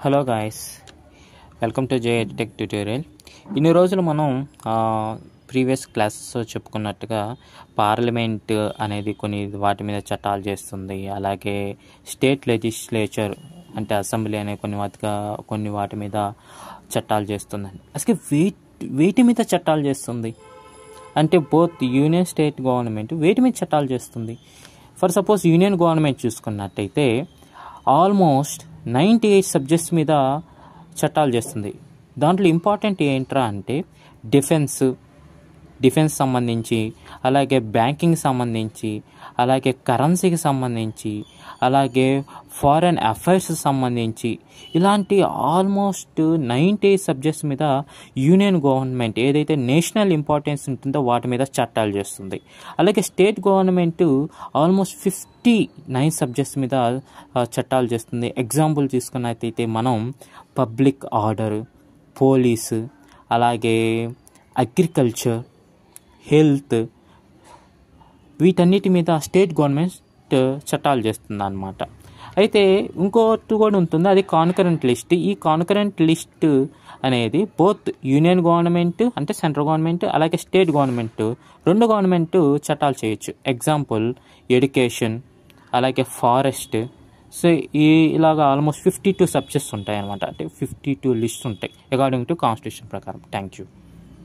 Hello guys, welcome to J edtech tutorial. ఇన్ని రోజులు మనం ప్రీవియస్ క్లాసెస్ చెప్పుకున్నట్టుగా పార్లమెంట్ అనేది కొన్ని వాటి మీద చట్టాలు చేస్తుంది, అలాగే స్టేట్ లెజిస్లేచర్ అంటే అసెంబ్లీ అనే కొన్ని వాటి మీద చట్టాలు చేస్తుందండి. అసలు వేటి మీద చట్టాలు చేస్తుంది అంటే బోత్ యూనియన్ స్టేట్ గవర్నమెంట్ వేటి మీద చట్టాలు చేస్తుంది. ఫర్ సపోజ్ యూనియన్ గవర్నమెంట్ చూసుకున్నట్టయితే ఆల్మోస్ట్ 98 సబ్జెక్ట్స్ మీద చట్టాలు చేస్తుంది. దాంట్లో ఇంపార్టెంట్ ఏంట్రా అంటే డిఫెన్స్ సంబంధించి, అలాగే బ్యాంకింగ్ సంబంధించి, అలాగే కరెన్సీకి సంబంధించి, అలాగే ఫారెన్ అఫైర్స్ సంబంధించి ఇలాంటి ఆల్మోస్ట్ 98 సబ్జెక్ట్స్ మీద యూనియన్ గవర్నమెంట్ ఏదైతే నేషనల్ ఇంపార్టెన్స్ ఉంటుందో వాటి మీద చట్టాలు చేస్తుంది. అలాగే స్టేట్ గవర్నమెంట్ ఆల్మోస్ట్ 59 సబ్జెక్ట్స్ మీద చట్టాలు చేస్తుంది. ఎగ్జాంపుల్ తీసుకున్నట్టయితే మనం పబ్లిక్ ఆర్డర్, పోలీసు, అలాగే అగ్రికల్చర్, హెల్త్, వీటన్నిటి మీద స్టేట్ గవర్నమెంట్ చట్టాలు చేస్తుంది అన్నమాట. అయితే ఇంకోటి కూడా ఉంటుంది, అది కాన్కరెంట్ లిస్ట్. ఈ కాన్కరెంట్ లిస్ట్ అనేది బోత్ యూనియన్ గవర్నమెంట్ అంటే సెంట్రల్ గవర్నమెంట్, అలాగే స్టేట్ గవర్నమెంట్ రెండు గవర్నమెంట్ చట్టాలు చేయొచ్చు. ఎగ్జాంపుల్ ఎడ్యుకేషన్, అలాగే ఫారెస్ట్. సో ఇలాగా ఆల్మోస్ట్ 52 సబ్జెక్ట్స్ ఉంటాయి అన్నమాట. అంటే 52 లిస్ట్స్ ఉంటాయి అకార్డింగ్ టు కాన్స్టిట్యూషన్ ప్రకారం. Thank you.